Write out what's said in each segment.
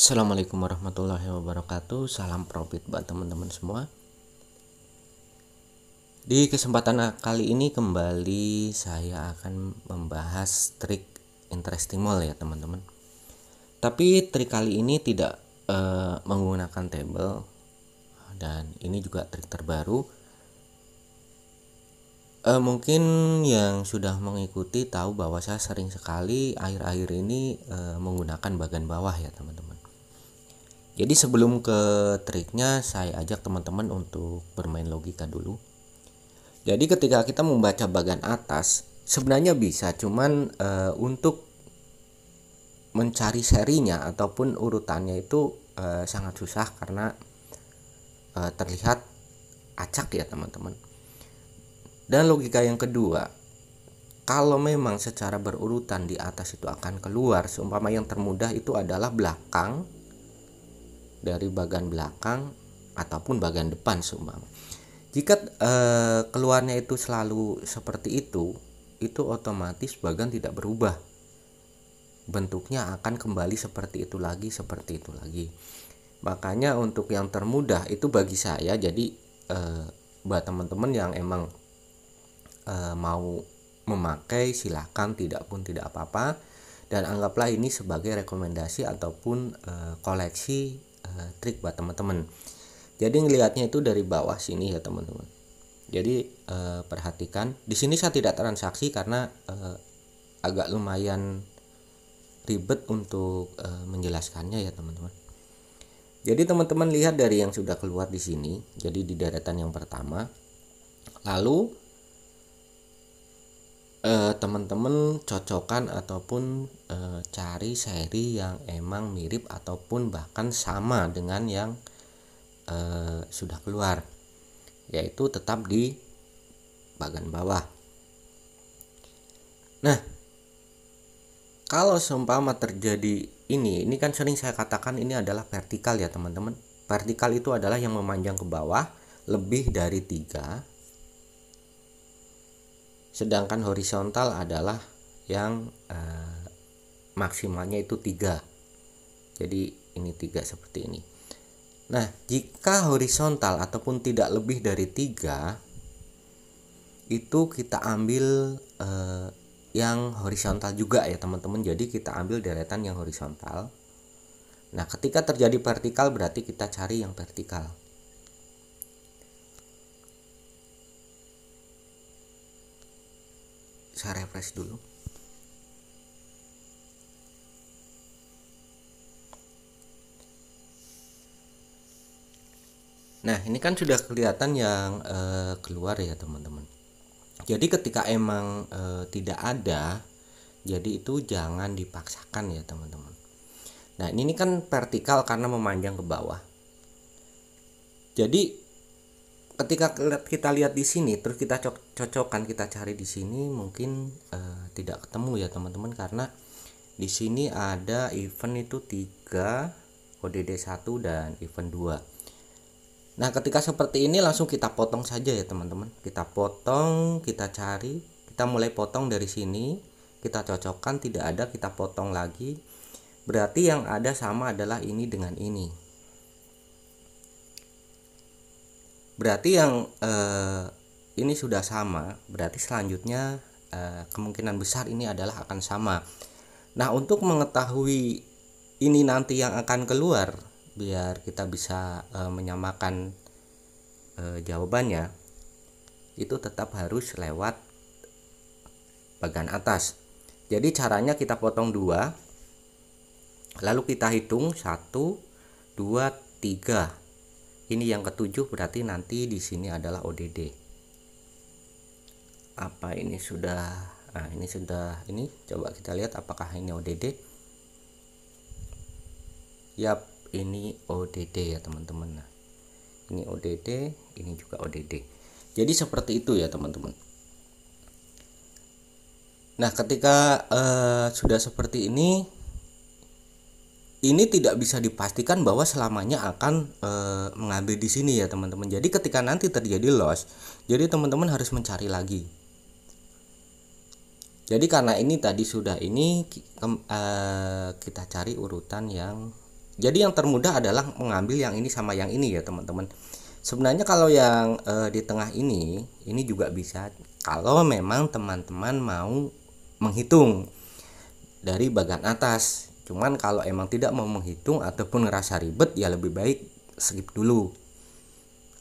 Assalamualaikum warahmatullahi wabarakatuh. Salam profit buat teman-teman semua. Di kesempatan kali ini kembali saya akan membahas trik interesting mall ya teman-teman. Tapi trik kali ini tidak menggunakan table, dan ini juga trik terbaru. Mungkin yang sudah mengikuti tahu bahwa saya sering sekali akhir-akhir ini menggunakan bagian bawah ya teman-teman. Jadi sebelum ke triknya, saya ajak teman-teman untuk bermain logika dulu. Jadi ketika kita membaca bagian atas, sebenarnya bisa, cuman untuk mencari serinya ataupun urutannya itu sangat susah karena terlihat acak ya teman-teman. Dan logika yang kedua, kalau memang secara berurutan di atas itu akan keluar, seumpama yang termudah itu adalah belakang, dari bagian belakang ataupun bagian depan seumpama. Jika keluarnya itu selalu seperti itu otomatis bagian tidak berubah. Bentuknya akan kembali seperti itu lagi. Makanya untuk yang termudah itu bagi saya, jadi buat teman-teman yang emang mau memakai silahkan, tidak pun tidak apa-apa, dan anggaplah ini sebagai rekomendasi ataupun koleksi trik buat teman-teman. Jadi ngelihatnya itu dari bawah sini ya teman-teman. Jadi perhatikan di sini saya tidak transaksi karena agak lumayan ribet untuk menjelaskannya ya teman-teman. Jadi teman-teman lihat dari yang sudah keluar di sini, jadi di deretan yang pertama. Lalu teman-teman cocokkan ataupun cari seri yang emang mirip ataupun bahkan sama dengan yang sudah keluar, yaitu tetap di bagian bawah. Nah, kalau seumpama terjadi ini kan sering saya katakan ini adalah vertikal ya teman-teman. Vertikal itu adalah yang memanjang ke bawah lebih dari 3, sedangkan horizontal adalah yang maksimalnya itu 3. Jadi ini 3 seperti ini. Nah, jika horizontal ataupun tidak lebih dari 3, itu kita ambil yang horizontal juga ya teman-teman. Jadi kita ambil deretan yang horizontal. Nah, ketika terjadi vertikal berarti kita cari yang vertikal. Saya refresh dulu. Nah, ini kan sudah kelihatan yang keluar ya teman-teman. Jadi ketika emang tidak ada, jadi itu jangan dipaksakan ya teman-teman. Nah, ini kan vertikal karena memanjang ke bawah. Jadi ketika kita lihat di sini, terus kita cocokkan, kita cari di sini, mungkin tidak ketemu ya teman-teman, karena di sini ada event itu 3, ODD 1 dan event 2. Nah, ketika seperti ini langsung kita potong saja ya teman-teman. Kita potong, kita cari, kita mulai potong dari sini, kita cocokkan, tidak ada, kita potong lagi. Berarti yang ada sama adalah ini dengan ini. Berarti yang ini sudah sama, berarti selanjutnya kemungkinan besar ini adalah akan sama. Nah, untuk mengetahui ini nanti yang akan keluar, biar kita bisa menyamakan jawabannya, itu tetap harus lewat bagian atas. Jadi caranya kita potong 2, lalu kita hitung 1, 2, 3. Ini yang ketujuh, berarti nanti di sini adalah ODD. Apa ini sudah? Nah, ini sudah. Ini coba kita lihat apakah ini ODD. Yap, ini ODD ya teman-teman. Nah, ini ODD, ini juga ODD. Jadi seperti itu ya teman-teman. Nah, ketika sudah seperti ini tidak bisa dipastikan bahwa selamanya akan mengambil di sini ya teman-teman. Jadi ketika nanti terjadi loss, jadi teman-teman harus mencari lagi. Jadi karena ini tadi sudah ini kita cari urutan yang Jadi yang termudah adalah mengambil yang ini sama yang ini ya teman-teman. Sebenarnya kalau yang di tengah ini juga bisa kalau memang teman-teman mau menghitung dari bagian atas. Cuman kalau emang tidak mau menghitung ataupun ngerasa ribet, ya lebih baik skip dulu.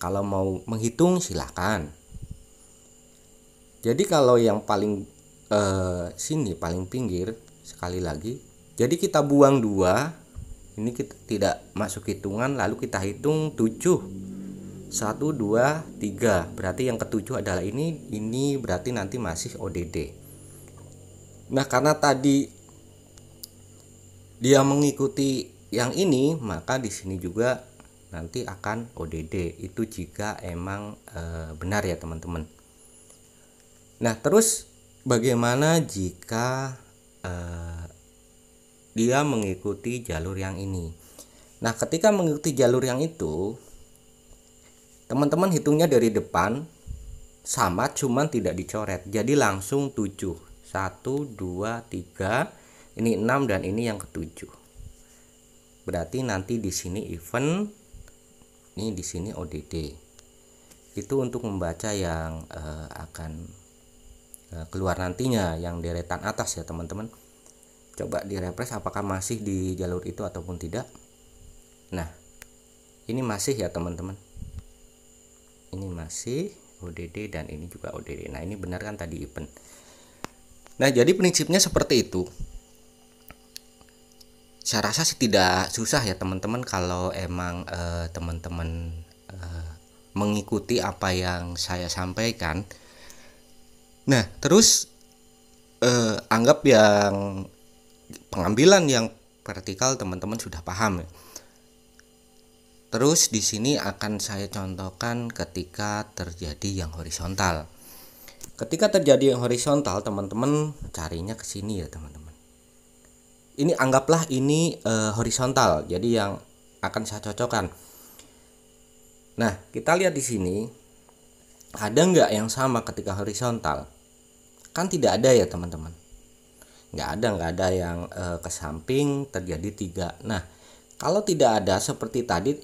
Kalau mau menghitung silahkan. Jadi kalau yang paling sini paling pinggir sekali lagi, jadi kita buang 2. Ini kita tidak masuk hitungan, lalu kita hitung 7. 1 2 3. Berarti yang ketujuh adalah ini berarti nanti masih ODD. Nah, karena tadi dia mengikuti yang ini, maka di sini juga nanti akan ODD. Itu jika emang benar ya teman-teman. Nah, terus bagaimana jika dia mengikuti jalur yang ini? Nah, ketika mengikuti jalur yang itu, teman-teman hitungnya dari depan sama, cuman tidak dicoret. Jadi langsung 7. 1 2 3. Ini 6 dan ini yang ketujuh. Berarti nanti di sini event, ini di sini ODD. Itu untuk membaca yang akan keluar nantinya, yang deretan atas ya teman-teman. Coba direfresh apakah masih di jalur itu ataupun tidak. Nah, ini masih ya teman-teman. Ini masih ODD dan ini juga ODD. Nah, ini benar kan tadi event. Nah, jadi prinsipnya seperti itu. Saya rasa sih tidak susah ya teman-teman kalau emang teman-teman mengikuti apa yang saya sampaikan. Nah, terus anggap yang pengambilan yang vertikal teman-teman sudah paham ya. Terus di sini akan saya contohkan ketika terjadi yang horizontal. Ketika terjadi yang horizontal, teman-teman carinya ke sini ya teman-teman. Ini anggaplah ini horizontal. Jadi yang akan saya cocokkan. Nah, kita lihat di sini ada nggak yang sama ketika horizontal? Kan tidak ada ya teman-teman. Nggak ada yang ke samping terjadi 3. Nah, kalau tidak ada seperti tadi,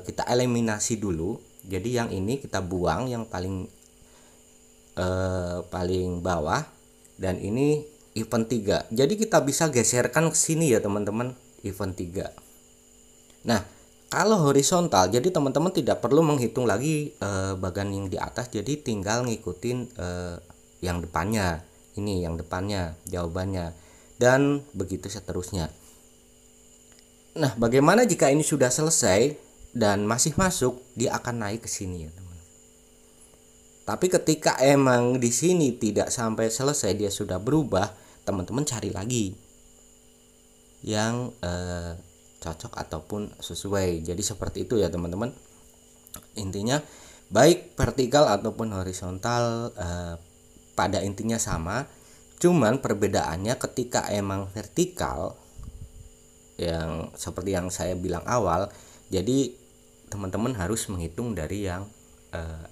kita eliminasi dulu. Jadi yang ini kita buang yang paling bawah, dan ini event 3. Jadi kita bisa geserkan ke sini ya teman-teman, event 3. Nah, kalau horizontal, jadi teman-teman tidak perlu menghitung lagi bagian yang di atas, jadi tinggal ngikutin yang depannya. Ini yang depannya jawabannya, dan begitu seterusnya. Nah, bagaimana jika ini sudah selesai dan masih masuk? Dia akan naik ke sini ya teman. Tapi ketika emang di sini tidak sampai selesai, dia sudah berubah, teman-teman cari lagi yang cocok ataupun sesuai. Jadi seperti itu ya teman-teman. Intinya baik vertikal ataupun horizontal pada intinya sama, cuman perbedaannya ketika emang vertikal, yang seperti yang saya bilang awal, jadi teman-teman harus menghitung dari yang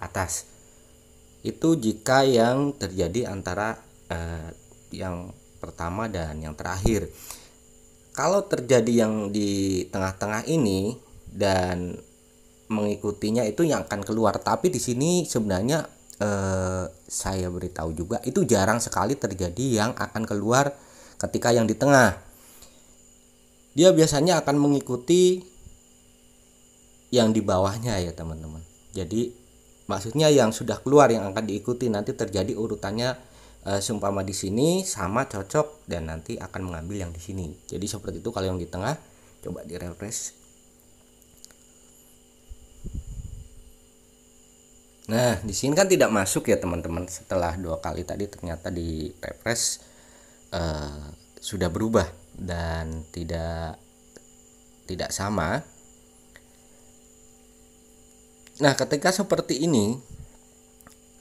atas. Itu jika yang terjadi antara yang pertama dan yang terakhir. Kalau terjadi yang di tengah-tengah ini dan mengikutinya, itu yang akan keluar. Tapi di sini sebenarnya saya beritahu juga, itu jarang sekali terjadi yang akan keluar ketika yang di tengah. Dia biasanya akan mengikuti yang di bawahnya ya teman-teman. Jadi maksudnya yang sudah keluar yang akan diikuti, nanti terjadi urutannya seumpama di sini sama cocok, dan nanti akan mengambil yang di sini. Jadi seperti itu kalau yang di tengah. Coba di refresh. Nah, di sini kan tidak masuk ya teman-teman. Setelah 2 kali tadi ternyata di refresh sudah berubah dan tidak sama. Nah, ketika seperti ini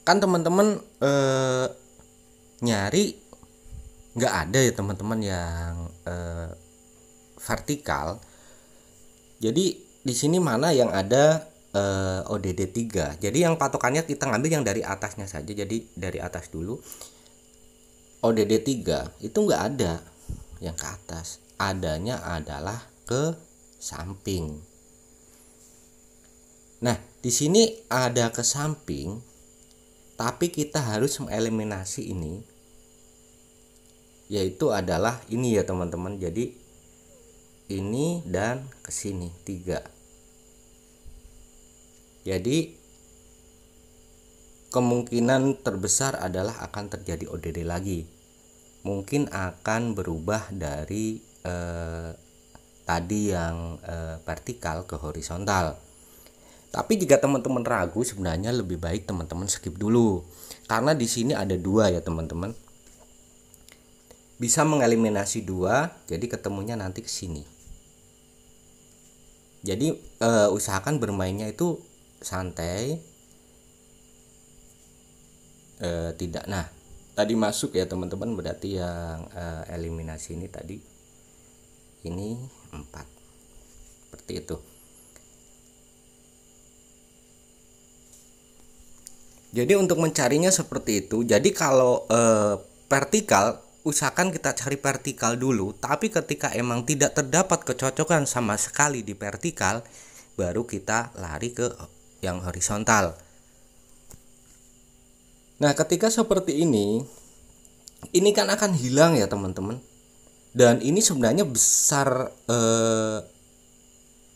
kan teman-teman nyari nggak ada ya teman-teman yang vertikal. Jadi di sini mana yang ada ODD 3. Jadi yang patokannya kita ngambil yang dari atasnya saja. Jadi dari atas dulu. ODD 3 itu nggak ada yang ke atas. Adanya adalah ke samping. Nah, di sini ada ke samping, tapi kita harus mengeliminasi ini, yaitu adalah ini ya teman-teman. Jadi ini dan ke sini 3. Jadi kemungkinan terbesar adalah akan terjadi ODD lagi. Mungkin akan berubah dari tadi yang vertikal ke horizontal. Tapi jika teman-teman ragu, sebenarnya lebih baik teman-teman skip dulu. Karena di sini ada 2 ya teman-teman. Bisa mengeliminasi 2, jadi ketemunya nanti ke sini. Jadi usahakan bermainnya itu santai. Tidak. Nah, tadi masuk ya teman-teman, berarti yang eliminasi ini tadi ini 4. Seperti itu. Jadi untuk mencarinya seperti itu. Jadi kalau vertikal, usahakan kita cari vertikal dulu. Tapi ketika emang tidak terdapat kecocokan sama sekali di vertikal, baru kita lari ke yang horizontal. Nah, ketika seperti ini kan akan hilang ya teman-teman. Dan ini sebenarnya besar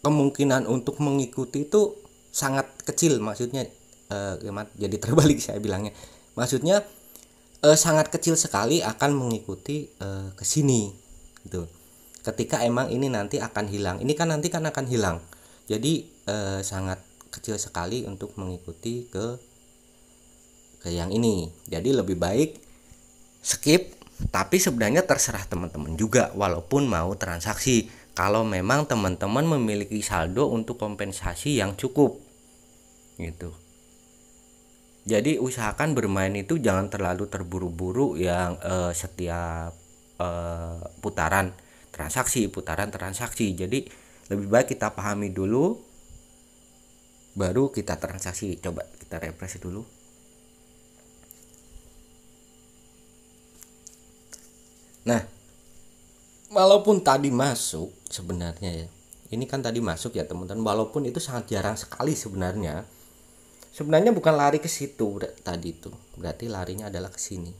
kemungkinan untuk mengikuti itu sangat kecil. Maksudnya jadi terbalik saya bilangnya. Maksudnya sangat kecil sekali akan mengikuti ke sini gitu. Ketika emang ini nanti akan hilang. Ini kan nanti kan akan hilang. Jadi sangat kecil sekali untuk mengikuti ke yang ini. Jadi lebih baik skip, tapi sebenarnya terserah teman-teman juga walaupun mau transaksi. Kalau memang teman-teman memiliki saldo untuk kompensasi yang cukup gitu. Jadi usahakan bermain itu jangan terlalu terburu-buru yang setiap putaran transaksi. Jadi lebih baik kita pahami dulu baru kita transaksi. Coba kita refresh dulu. Nah, walaupun tadi masuk sebenarnya ya. Ini kan tadi masuk ya teman-teman, walaupun itu sangat jarang sekali sebenarnya. Sebenarnya bukan lari ke situ tadi itu. Berarti larinya adalah ke sini.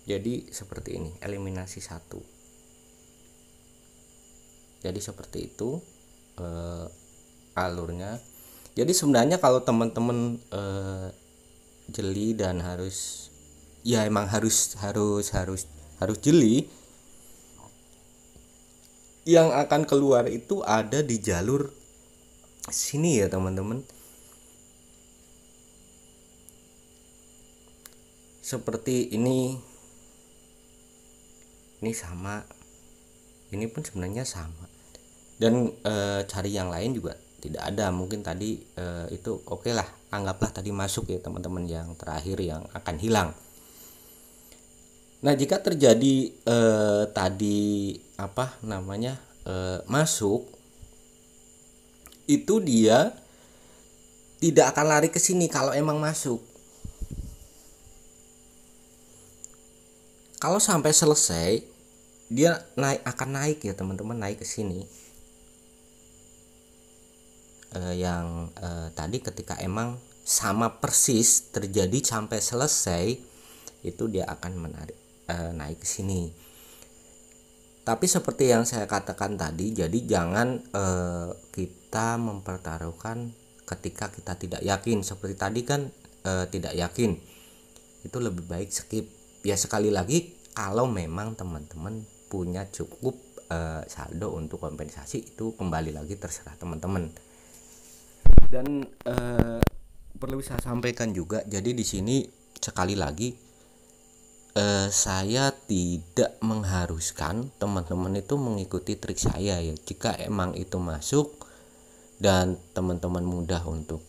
Jadi seperti ini, eliminasi 1. Jadi seperti itu alurnya. Jadi sebenarnya kalau teman-teman jeli dan harus ya emang harus jeli, yang akan keluar itu ada di jalur sini ya teman-teman. Seperti ini sama, ini pun sebenarnya sama. Dan cari yang lain juga tidak ada. Mungkin tadi itu oke lah, anggaplah tadi masuk ya teman-teman, yang terakhir yang akan hilang. Nah, jika terjadi tadi masuk, itu dia tidak akan lari ke sini kalau emang masuk. Kalau sampai selesai dia akan naik ya teman-teman, naik ke sini. Yang tadi ketika emang sama persis terjadi sampai selesai, itu dia akan naik ke sini. Tapi seperti yang saya katakan tadi, jadi jangan kita mempertaruhkan ketika kita tidak yakin. Seperti tadi kan tidak yakin, itu lebih baik skip. Ya sekali lagi, kalau memang teman-teman punya cukup saldo untuk kompensasi, itu kembali lagi terserah teman-teman. Dan perlu saya sampaikan juga, jadi di sini sekali lagi saya tidak mengharuskan teman-teman itu mengikuti trik saya ya. Jika emang itu masuk dan teman-teman mudah untuk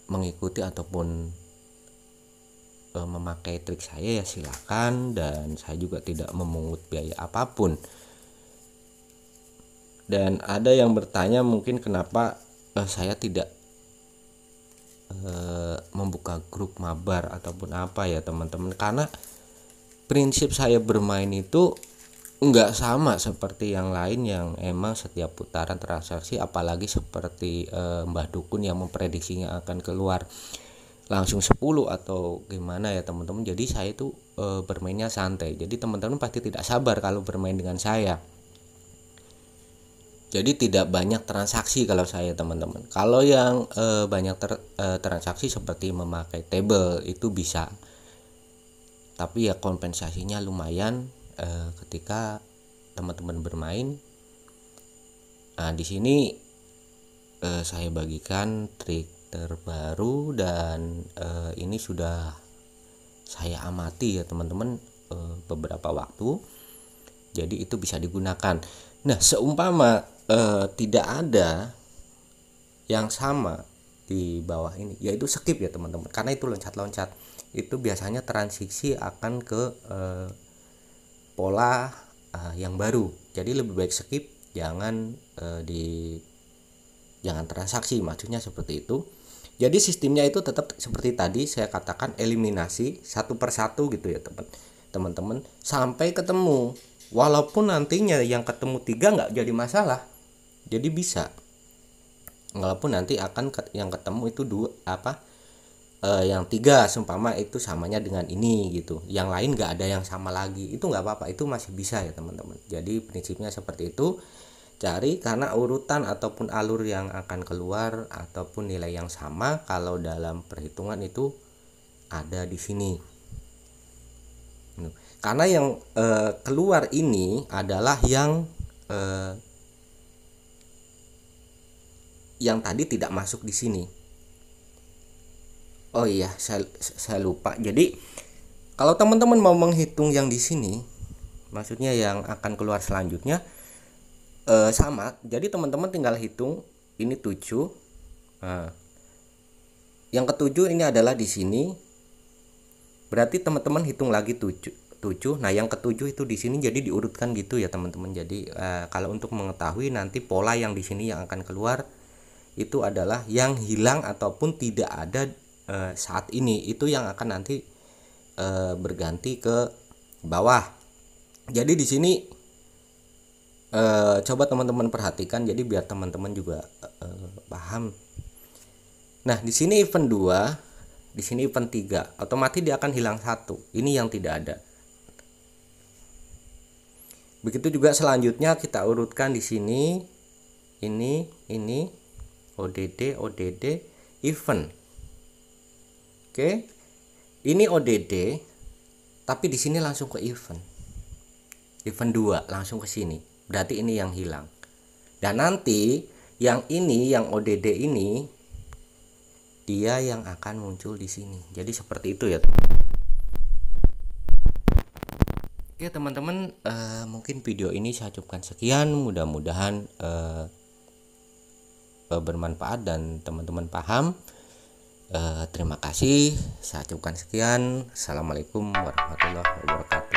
mengikuti ataupun memakai trik saya, ya silakan. Dan saya juga tidak memungut biaya apapun. Dan ada yang bertanya mungkin kenapa saya tidak membuka grup mabar ataupun apa ya teman-teman. Karena prinsip saya bermain itu nggak sama seperti yang lain yang emang setiap putaran transaksi, apalagi seperti Mbah Dukun yang memprediksinya akan keluar langsung 10 atau gimana ya teman-teman. Jadi saya itu bermainnya santai. Jadi teman-teman pasti tidak sabar kalau bermain dengan saya. Jadi tidak banyak transaksi kalau saya teman-teman. Kalau yang banyak transaksi seperti memakai table itu bisa. Tapi ya kompensasinya lumayan ketika teman-teman bermain. Nah, di sini saya bagikan trik terbaru dan ini sudah saya amati ya teman-teman beberapa waktu. Jadi itu bisa digunakan. Nah, seumpama tidak ada yang sama di bawah ini, yaitu skip ya teman-teman, karena itu loncat-loncat. Itu biasanya transisi akan ke pola yang baru. Jadi lebih baik skip, jangan jangan transaksi, maksudnya seperti itu. Jadi sistemnya itu tetap seperti tadi saya katakan, eliminasi satu persatu gitu ya teman-teman sampai ketemu. Walaupun nantinya yang ketemu 3 nggak jadi masalah, jadi bisa. Walaupun nanti akan yang ketemu itu yang 3 seumpama itu samanya dengan ini gitu, yang lain nggak ada yang sama lagi, itu nggak apa-apa, itu masih bisa ya teman-teman. Jadi prinsipnya seperti itu. Cari karena urutan ataupun alur yang akan keluar ataupun nilai yang sama kalau dalam perhitungan itu ada di sini. Karena yang keluar ini adalah yang tadi tidak masuk di sini. Oh iya, saya lupa. Jadi kalau teman-teman mau menghitung yang di sini, maksudnya yang akan keluar selanjutnya sama. Jadi teman-teman tinggal hitung ini 7. Nah, yang ketujuh ini adalah di sini. Berarti teman-teman hitung lagi 7. Nah, yang ketujuh itu di sini, jadi diurutkan gitu ya teman-teman. Jadi kalau untuk mengetahui nanti pola yang di sini yang akan keluar itu adalah yang hilang ataupun tidak ada saat ini, itu yang akan nanti berganti ke bawah. Jadi di sini coba teman-teman perhatikan, jadi biar teman-teman juga paham. Nah, di sini event 2, di sini event 3, otomatis dia akan hilang 1. Ini yang tidak ada. Begitu juga selanjutnya kita urutkan di sini. Ini ODD, event. Oke. Ini ODD, tapi di sini langsung ke event. Event 2 langsung ke sini. Berarti ini yang hilang. Dan nanti yang ini, yang ODD ini, dia yang akan muncul di sini. Jadi seperti itu ya. Oke teman-teman, mungkin video ini saya cukupkan sekian. Mudah-mudahan bermanfaat dan teman-teman paham. Terima kasih. Saya cukupkan sekian. Assalamualaikum warahmatullahi wabarakatuh.